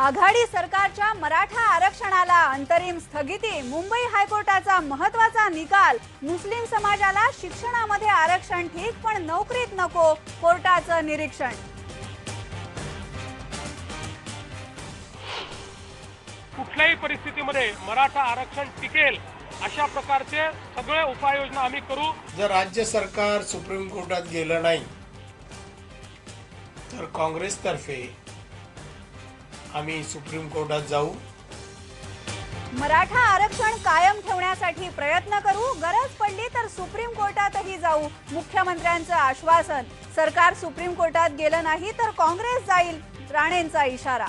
आघाडी सरकारच्या मराठा आरक्षणाला अंतरिम स्थगिती, मुंबई हायकोर्टाचा महत्त्वाचा निकाल, मुस्लिम समाजाला शिक्षणामध्ये आरक्षण ठीक पण नोकरीत नको, कोर्टाचं निरीक्षण। कुठल्याही परिस्थितीमध्ये मराठा आरक्षण टिकेल अशा प्रकारचे सगळे उपाययोजना आम्ही करू। जर राज्य सरकार सुप्रीम कोर्टात गेलं नाही तर काँग्रेसतर्फे आम्ही सुप्रीम कोर्टात जाऊ। मराठा आरक्षण कायम ठेवण्यासाठी प्रयत्न करू, गरज पडली तर सुप्रीम कोर्टातही जाऊ, मुख्यमंत्र्यांचं आश्वासन। सरकार सुप्रीम कोर्टात गेलं नाही तर काँग्रेस जाईल, राणेंचा इशारा।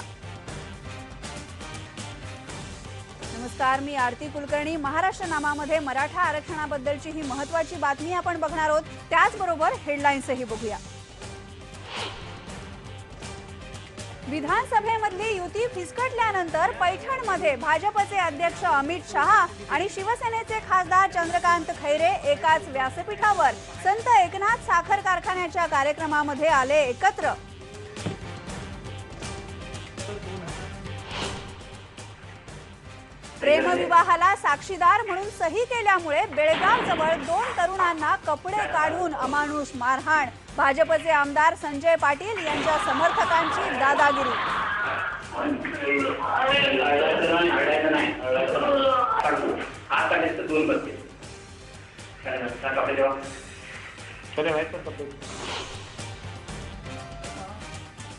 नमस्कार, मी आरती कुलकर्णी। महाराष्ट्र नामामध्ये मराठा आरक्षणाबद्दलची ही महत्त्वाची बातमी आपण बघणार आहोत, त्याचबरोबर हेडलाईन्सही बघूया। विधानसभेमधली युती फिसकटल्यानंतर पैठणमध्ये भाजपचे अध्यक्ष अमित शहा आणि शिवसेनेचे खासदार चंद्रकांत खैरे एकाच व्यासपीठावर संत एकनाथ साखर कारखान्याच्या कार्यक्रमामध्ये आले एकत्र। प्रेमविवाहाला साक्षीदार म्हणून सही केल्यामुळे बेळगाव जवळ 2 तरुणांना कपडे काढून अमानुष मारहाण, भाजपचे आमदार संजय पाटील यांच्या समर्थकांची दादागिरी।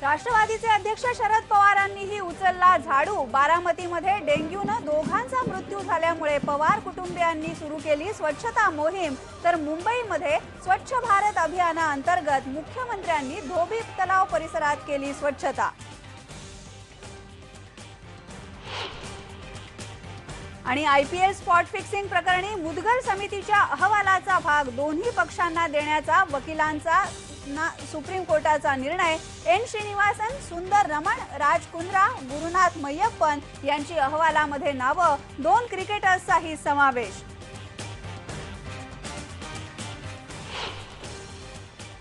राष्ट्रवादीचे अध्यक्ष शरद पवारांनीही उचलला झाडू, बारामतीमध्ये डेंग्यूनं दोघांचा मृत्यू झाल्यामुळे पवार कुटुंबियांनी सुरू केली स्वच्छता मोहीम, तर मुंबईमध्ये स्वच्छ भारत अभियानाअंतर्गत मुख्यमंत्र्यांनी धोबी तलाव परिसरात केली स्वच्छता। आणि IPL स्पॉट फिक्सिंग प्रकरणी मुदगल समितीच्या अहवालाचा भाग दोन्ही पक्षांना देण्याचा वकिलांचा सुप्रीम कोर्टाचा निर्णय। एन श्रीनिवासन, सुंदर रमण, राज कुंद्रा, गुरुनाथ मय्यप्पन यांची अहवालामध्ये नावं, 2 क्रिकेटर्सचाही समावेश।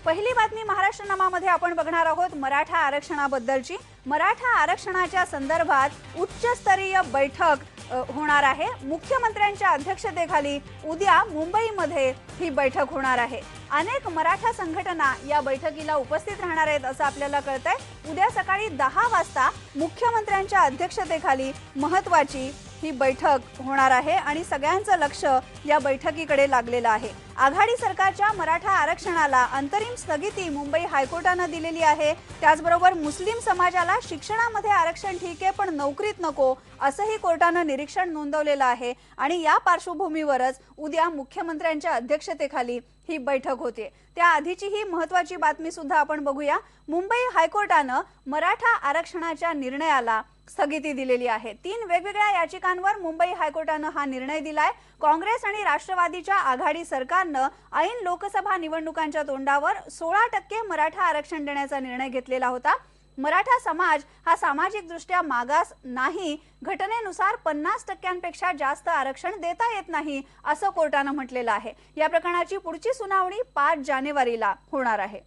पहिली बातमी महाराष्ट्र नामामध्ये आपण बघणार आहोत मराठा आरक्षणाबद्दलची। मराठा आरक्षणाच्या संदर्भात उच्चस्तरीय बैठक होणार आहे। मुख्यमंत्र्यांच्या अध्यक्षतेखाली उद्या मुंबईमध्ये ही बैठक होणार आहे। अनेक मराठा संघटना या बैठकीला उपस्थित राहणार आहेत असं आपल्याला कळतंय। उद्या सकाळी 10 वाजता मुख्यमंत्र्यांच्या अध्यक्षतेखाली महत्त्वाची ही बैठक होणार आहे आणि सगळ्यांचं लक्ष या बैठकीकडे लागलेलं आहे। आघाडी सरकारच्या मराठा आरक्षणाला अंतरिम स्थगिती मुंबई हायकोर्टाने दिलेली आहे। त्याचबरोबर मुस्लिम समाजाला शिक्षणामध्ये आरक्षण ठीक आहे पण नोकरीत नको असंही कोर्टाने निरीक्षण नोंदवलेलं आहे आणि या पार्श्वभूमीवरच उद्या मुख्यमंत्र्यांच्या अध्यक्षतेखाली ही बैठक होते। त्याआधीची ही महत्त्वाची बातमी सुद्धा आपण बघूया। मुंबई हायकोर्टाने मराठा आरक्षणाच्या निर्णयाला स्थगिती दिलेली आहे। 3 वेगवेगळ्या याचिकांवर मुंबई हायकोर्टाने हा निर्णय दिलाय। काँग्रेस आणि राष्ट्रवादीच्या आघाडी सरकारनं ऐन लोकसभा निवडणुकांच्या तोंडावर 16% मराठा आरक्षण देण्याचा निर्णय घेतलेला होता। मराठा समाज हा सामाजिकदृष्ट्या मागास नाही, घटनेनुसार 50%पेक्षा जास्त आरक्षण देता येत नाही असं कोर्टाने म्हटलेलं आहे। या प्रकरणाची पुढची सुनावणी 5 जानेवारीला होणार आहे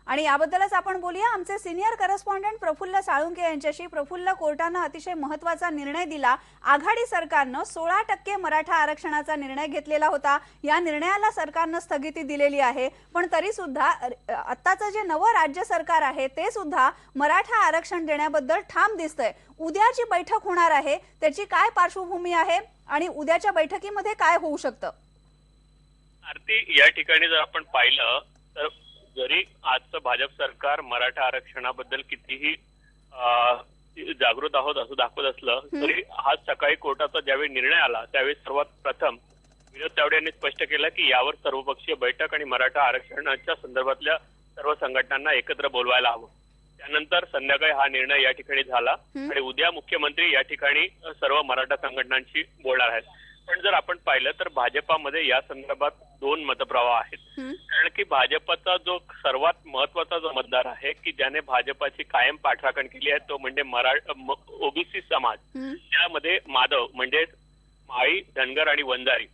आणि याबद्दलच आपण बोलूया आमचे सिनियर करस्पॉन्डंट प्रफुल्ल साळुंके यांच्याशी। प्रफुल्ल, कोर्टाने अतिशय महत्त्वाचा निर्णय दिला। आघाडी सरकारने 16% मराठा आरक्षणाचा निर्णय घेतलेला होता, या निर्णयाला सरकारने स्थगिती दिलेली आहे, पण तरी सुद्धा आत्ताचं जे नवं राज्य सरकार आहे ते सुद्धा मराठा आरक्षण देण्याबद्दल ठाम दिसतंय। उद्याची बैठक होणार आहे, त्याची काय पार्श्वभूमी आहे आणि उद्याच्या बैठकीमध्ये काय होऊ शकतं? आरती, या ठिकाणी जर आपण पाहिलं तर जरी आजचं भाजप सरकार मराठा आरक्षणाबद्दल कितीही जागृत आहोत असं दाखवत असलं तरी आज सकाळी कोर्टाचा ज्यावेळी निर्णय आला त्यावेळी सर्वात प्रथम विनोद तावडे यांनी स्पष्ट केलं की यावर सर्वपक्षीय बैठक आणि मराठा आरक्षणाच्या संदर्भातल्या सर्व संघटनांना एकत्र बोलवायला हवं। त्यानंतर संध्याकाळी हा निर्णय या ठिकाणी झाला आणि उद्या मुख्यमंत्री या ठिकाणी सर्व मराठा संघटनांशी बोलणार आहेत। पण जर आपण पाहिलं तर भाजपामध्ये या संदर्भात 2 मतप्रवाह आहेत, कारण की भाजपचा जो सर्वात महत्वाचा जो मतदार आहे की ज्याने भाजपाची कायम पाठराखण केली आहे तो म्हणजे ओबीसी समाज, त्यामध्ये माधव म्हणजे माळी, धनगर आणि वंजारी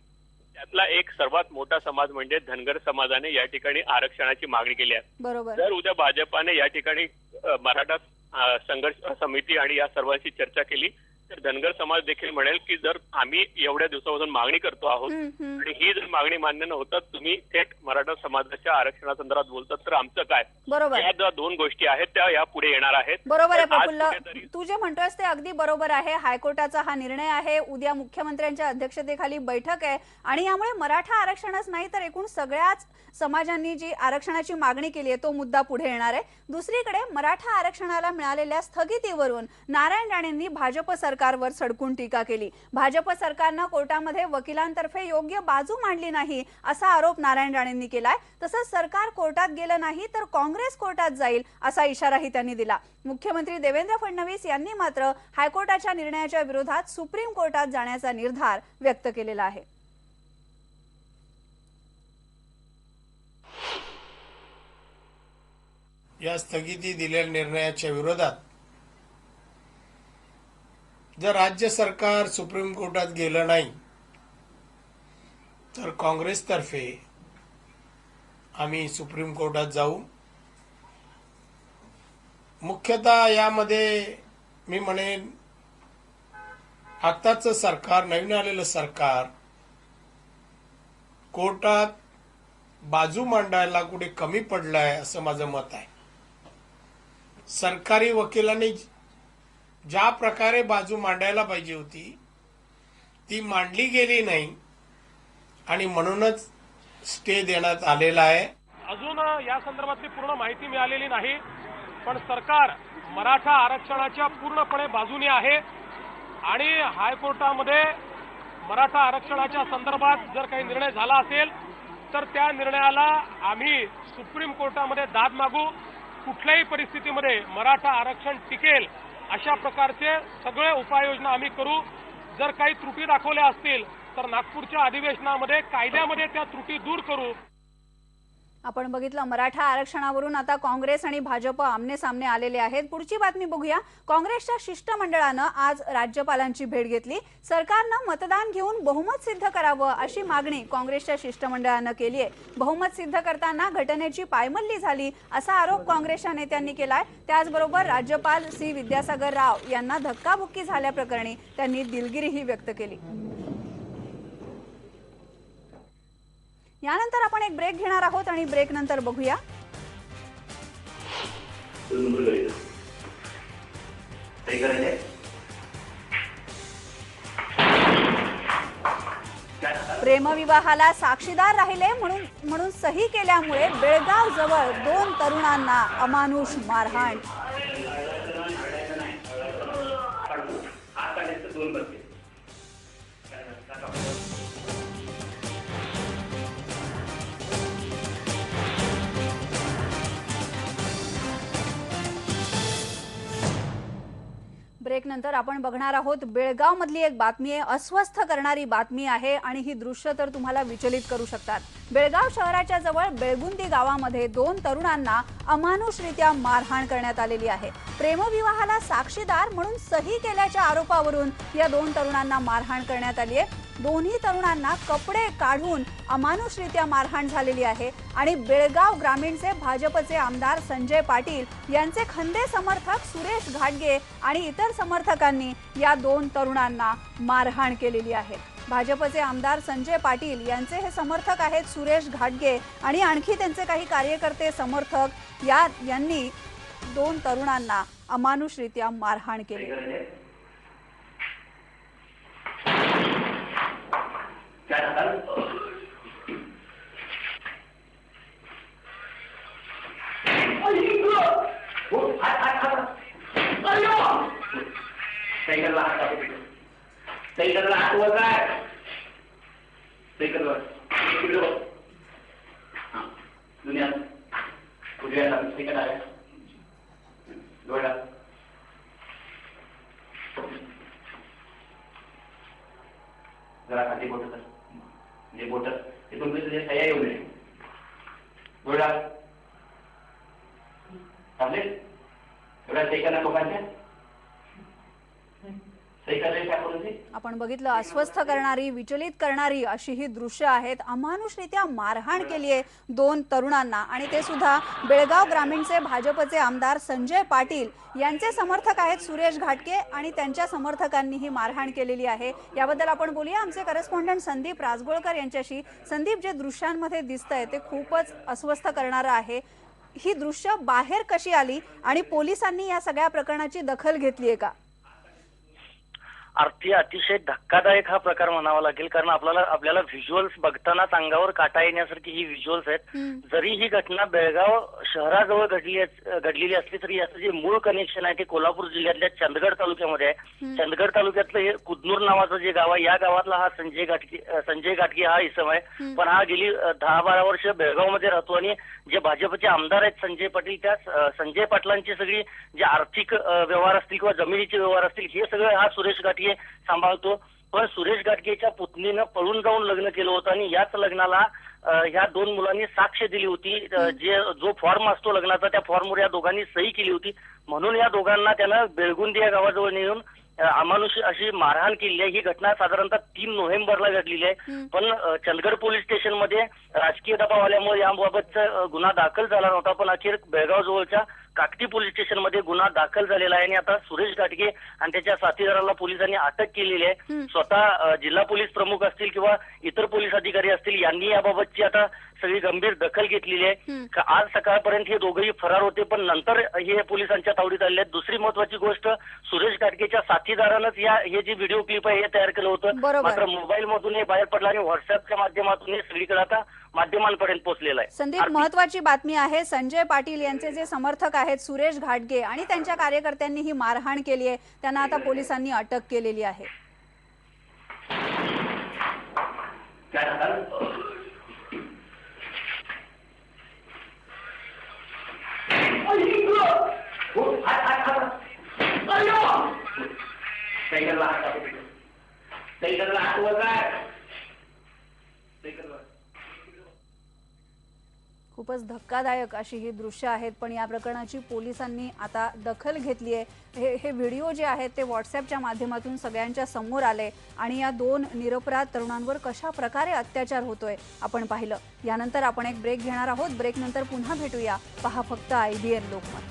त्यातला एक सर्वात मोठा समाज म्हणजे धनगर समाजाने या ठिकाणी आरक्षणाची मागणी केली आहे. बरोबर. जर उद्या भाजपाने या ठिकाणी मराठा संघर्ष समिती आणि या सर्वांशी चर्चा केली तर धनगर समाज देखील म्हणेल की जर आम्ही एवढ्या दिवसापासून मागणी करतो आहोत आणि ही जर मागणी मान्य न होता तुम्ही थेट मराठा समाजाच्या आरक्षणासंदर्भात बोलतात तर आमचं काय. बरोबर. या ज्या दोन गोष्टी आहेत त्या यापुढे येणार आहेत. बरोबर आहे पण आज प्रफुल्ल, कुठेतरी तू जे म्हणतोयस ते अगदी बरोबर आहे. हायकोर्टाचा हा निर्णय आहे, उद्या मुख्यमंत्र्यांच्या अध्यक्षतेखाली बैठक आहे आणि यामुळे मराठा आरक्षणच नाही तर एकूण सगळ्याच समाजांनी जी आरक्षणाची मागणी केली आहे तो मुद्दा पुढे येणार आहे. दुसरीकडे मराठा आरक्षणाला मिळालेल्या स्थगितीवरून नारायण राणेंनी भाजप सरकारवर सडकून टीका केली. भाजप सरकारनं कोर्टामध्ये वकिलांतर्फे योग्य बाजू मांडली नाही असा आरोप नारायण राणेंनी केलाय. तसंच सरकार कोर्टात गेलं नाही तर काँग्रेस कोर्टात जाईल असा इशाराही त्यांनी दिला. मुख्यमंत्री देवेंद्र फडणवीस यांनी मात्र हायकोर्टाच्या निर्णयाच्या विरोधात सुप्रीम कोर्टात जाण्याचा निर्धार व्यक्त केलेला आहे. या स्थगिती दिलेल्या निर्णयाच्या विरोधात जर राज्य सरकार सुप्रीम कोर्टात गेलं नाही तर काँग्रेसतर्फे आम्ही सुप्रीम कोर्टात जाऊ. मुख्यतः यामध्ये मी म्हणेन आताचं सरकार, नवीन आलेलं सरकार कोर्टात बाजू मांडायला कुठे कमी पडलाय असं माझं मत आहे. सरकारी वकिलांनी ज्या प्रकारे बाजू मांडायला पाहिजे होती ती मांडली गेली नाही आणि म्हणूनच स्टे देण्यात आलेला आहे. अजून या संदर्भातली पूर्ण माहिती मिळालेली नाही, पण सरकार मराठा आरक्षणाच्या पूर्णपणे बाजूने आहे आणि हायकोर्टामध्ये मराठा आरक्षणाच्या संदर्भात जर काही निर्णय झाला असेल तर त्या निर्णयाला आम्ही सुप्रीम कोर्टामध्ये दाद मागू. कुठल्याही परिस्थितीमध्ये मराठा आरक्षण टिकेल अशा प्रकारचे सगळे उपाययोजना आम्ही करू. जर काही त्रुटी दाखवल्या असतील तर नागपूरच्या अधिवेशनामध्ये कायद्यामध्ये त्या त्रुटी दूर करू. आपण बघितलं मराठा आरक्षणावरून आता काँग्रेस आणि भाजप आमने सामने आलेले आहेत. पुढची बातमी बघूया. काँग्रेसच्या शिष्टमंडळानं आज राज्यपालांची भेट घेतली. सरकारनं मतदान घेऊन बहुमत सिद्ध करावं अशी मागणी काँग्रेसच्या शिष्टमंडळानं केली आहे. बहुमत सिद्ध करताना घटनेची पायमल्ली झाली असा आरोप काँग्रेसच्या नेत्यांनी केलाय. त्याचबरोबर राज्यपाल सी विद्यासागर राव यांना धक्काबुक्की झाल्याप्रकरणी त्यांनी दिलगिरीही व्यक्त केली. यानंतर आपण एक ब्रेक घेणार आहोत आणि ब्रेक नंतर बघूया. प्रेमविवाहाला साक्षीदार राहिले म्हणून सही केल्यामुळे बेळगाव जवळ 2 तरुणांना अमानुष मारहाण. ब्रेक नंतर आपण बघणार आहोत बेळगाव मधली एक बातमी आहे, अस्वस्थ करणारी बातमी आहे आणि ही दृश्य तर तुम्हाला विचलित करू शकतात. बेळगाव शहराच्या जवळ बेळगुंदी गावामध्ये 2 तरुणांना अमानुषरित्या मारहाण करण्यात आलेली आहे. प्रेमविवाहाला साक्षीदार म्हणून सही केल्याच्या आरोपावरून या 2 तरुणांना मारहाण करण्यात आली आहे. दोन्ही तरुणांना कपडे काढून अमानुषरित्या मारहाण झालेली आहे आणि बेळगाव ग्रामीणचे भाजपचे आमदार संजय पाटील यांचे खंदे समर्थक सुरेश घाटगे आणि इतर समर्थकांनी या 2 तरुणांना मारहाण केलेली आहे. भाजपचे आमदार संजय पाटील यांचे हे समर्थक आहेत सुरेश घाटगे आणि आणखी त्यांचे काही कार्यकर्ते समर्थक यांनी 2 तरुणांना अमानुषरित्या मारहाण केली. जरा खाली बोट कर म्हणजे बोट इथून तुझे सह्या येऊ नये. गोळा थांबले एवढ्या सही करणार लोकांच्या सही कर रहे ठाकूर जी. आपण बघितलं अस्वस्थ करणारी, विचलित करणारी अशी ही दृश्य आहेत. अमानुषरित्या मारहाण केली आहे 2 तरुणांना आणि ते सुद्धा बेळगाव ग्रामीणचे भाजपचे आमदार संजय पाटील यांचे समर्थक आहेत सुरेश घाटके आणि त्यांच्या समर्थकांनी ही मारहाण केलेली आहे. याबद्दल आपण बोलूया आमचे करस्पॉन्डंट संदीप राजगोळकर यांच्याशी. संदीप, जे दृश्यांमध्ये दिसतंय ते खूपच अस्वस्थ करणारं आहे. ही दृश्य बाहेर कशी आली आणि पोलिसांनी या सगळ्या प्रकरणाची दखल घेतली आहे का? आरती अतिशय धक्कादायक हा प्रकार म्हणावा लागेल, कारण आपल्याला व्हिज्युअल्स बघतानाच अंगावर काटा येण्यासारखी ही व्हिज्युअल्स आहेत. जरी ही घटना बेळगाव शहराजवळ घडलेली असली तरी याचं जे मूळ कनेक्शन आहे ते कोल्हापूर जिल्ह्यातल्या चंदगड तालुक्यामध्ये आहे. चंदगड तालुक्यातलं हे कुदनूर नावाचं जे गाव आहे, या गावातला हा संजय घाटके हा इसम आहे. पण हा गेली 10-12 वर्ष बेळगावमध्ये राहतो आणि जे भाजपचे आमदार आहेत संजय पाटील, त्या संजय पाटलांची सगळी जे आर्थिक व्यवहार असतील किंवा जमिनीचे व्यवहार असतील हे सगळं हा सुरेश घाटके सांभाळतो. पण सुरेश घाटकेच्या पुतणीनं पळून जाऊन लग्न केलं होतं आणि याच लग्नाला ह्या 2 मुलांनी साक्ष दिली होती. जो फॉर्म असतो लग्नाचा त्या फॉर्मवर या दोघांनी सही केली होती. म्हणून या दोघांना त्यानं बेळगुंदी या गावाजवळ नेऊन अमानुष अशी मारहाण केली आहे. ही घटना साधारणतः 3 नोव्हेंबरला घडलेली आहे. पण चंदगड पोलीस स्टेशनमध्ये राजकीय दबाव आल्यामुळे याबाबतचा गुन्हा दाखल झाला नव्हता. पण अखेर बेळगाव जवळच्या काकटी पोलीस स्टेशनमध्ये गुन्हा दाखल झालेला आहे आणि आता सुरेश घाटके आणि त्याच्या साथीदाराला पोलिसांनी अटक केलेली आहे. स्वतः जिल्हा पोलीस प्रमुख असतील किंवा इतर पोलीस अधिकारी असतील यांनी याबाबतची आता सगळी गंभीर दखल घेतलेली आहे. आज सकाळपर्यंत हे दोघेही फरार होते, पण नंतर हे पोलिसांच्या तावडीत आले आहेत. दुसरी महत्वाची गोष्ट, सुरेश घाटकेच्या साथीदारानंच हे जी व्हिडिओ क्लिप आहे हे तयार केलं होतं. मात्र मोबाईल मधून हे बाहेर पडलं आणि व्हॉट्सअपच्या माध्यमातून हे सगळीकडे आता माध्यमांपर्यंत पोहोचलेलं आहे. संदीप, महत्वाची बातमी आहे, संजय पाटील यांचे जे समर्थक आहेत सुरेश घाटगे आणि त्यांच्या कार्यकर्त्यांनी ही मारहाण केली आहे. त्यांना आता पोलिसांनी अटक केलेली आहे. खूपच धक्कादायक अशी ही दृश्य आहेत. पण या प्रकरणाची पोलिसांनी आता दखल घेतली आहे. हे व्हिडिओ जे आहेत ते व्हॉट्सअपच्या माध्यमातून सगळ्यांच्या समोर आले आणि या 2 निरपराध तरुणांवर कशा प्रकारे अत्याचार होतोय आपण पाहिलं. यानंतर आपण एक ब्रेक घेणार आहोत. ब्रेक नंतर पुन्हा भेटूया. पहा फक्त IBN लोकमत.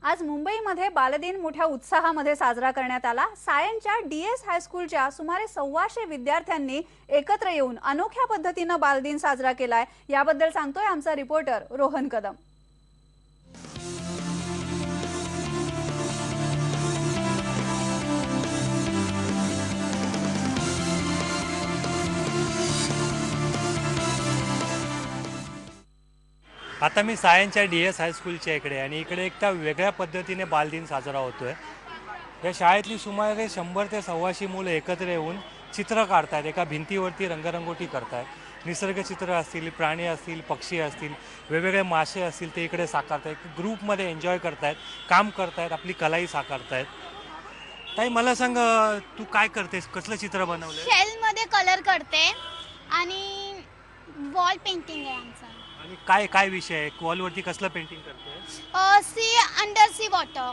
आज मुंबईमध्ये बालदिन मोठ्या उत्साहामध्ये साजरा करण्यात आला. सायनच्या DS हायस्कूलच्या सुमारे 125 विद्यार्थ्यांनी एकत्र येऊन अनोख्या पद्धतीनं बालदिन साजरा केलाय. याबद्दल सांगतोय आमचा रिपोर्टर रोहन कदम. आता मी सायनच्या DS हायस्कूलच्या इकडे आणि इकडे एकदा वेगळ्या पद्धतीने बालदिन साजरा होतोय. या शाळेतली सुमारे 100 ते 125 मुलं एकत्र येऊन चित्र काढतायत. एका भिंतीवरती रंगरंगोटी करतायत. निसर्गचित्र असतील, प्राणी असतील, पक्षी असतील, वेगवेगळे मासे असतील ते इकडे साकारतायत. ग्रुपमध्ये एन्जॉय करतायत, काम करतायत, आपली कलाही साकारतायत. ताई, मला सांग, तू काय करतेस? कसलं चित्र बनवलंय? शेलमध्ये कलर करते आणि वॉल पेंटिंग आहे आमचं. आणि काय काय विषय आहे? वॉलवरती कसलं पेंटिंग करते? Sea under sea water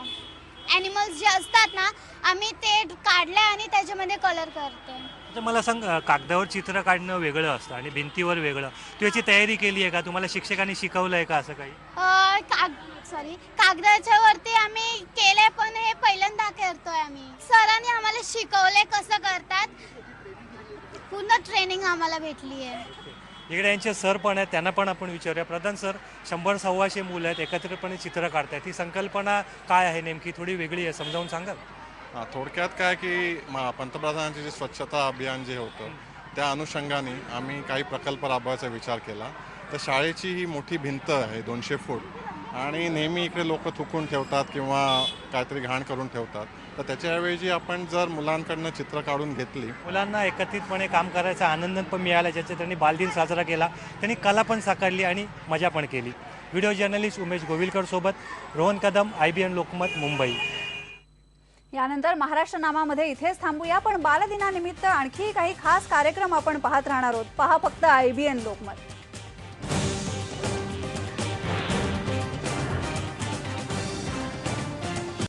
animals जे असतात ना, आम्ही ते काढले आणि त्याच्यामध्ये कलर करते. तर मला सांग, कागदावर चित्र काढणं वेगळं असतं आणि भिंतीवर वेगळं. तू याची तयारी केली आहे का? तुम्हाला शिक्षकांनी शिकवलं आहे का असं काही? कागदाच्या वरती आम्ही केले, पण हे पहिल्यांदा करतोय आम्ही. सरांनी आम्हाला शिकवले कसं करतात. पूर्ण ट्रेनिंग आम्हाला भेटली आहे. इकडे यांचे सर पण आहेत, त्यांना पण आपण विचारूया. प्रधान सर, 100-125 मुलं आहेत, एकत्रितपणे चित्र काढतायत. ही संकल्पना काय आहे नेमकी? थोडी वेगळी आहे, समजावून सांगाल? थोडक्यात काय की पंतप्रधानांचे जे स्वच्छता अभियान जे होतं त्या अनुषंगाने आम्ही काही प्रकल्प राबवायचा विचार केला. तर शाळेची ही मोठी भिंत आहे 200 फूट आणि नेहमी इकडे लोक थुकून ठेवतात किंवा काहीतरी घाण करून ठेवतात. तर त्याच्याऐवजी आपण जर मुलांकडनं चित्र काढून घेतली, मुलांना एकत्रितपणे काम करायचा आनंद पण मिळाला. ज्याच्यात त्यांनी बालदिन साजरा केला, त्यांनी कला पण साकारली आणि मजा पण केली. व्हिडिओ जर्नलिस्ट उमेश गोविलकर सोबत रोहन कदम, IBN लोकमत, मुंबई. यानंतर महाराष्ट्र नामामध्ये इथेच थांबूया, पण बालदिनानिमित्त आणखी काही खास कार्यक्रम आपण पाहत राहणार आहोत. पहा फक्त IBN लोकमत.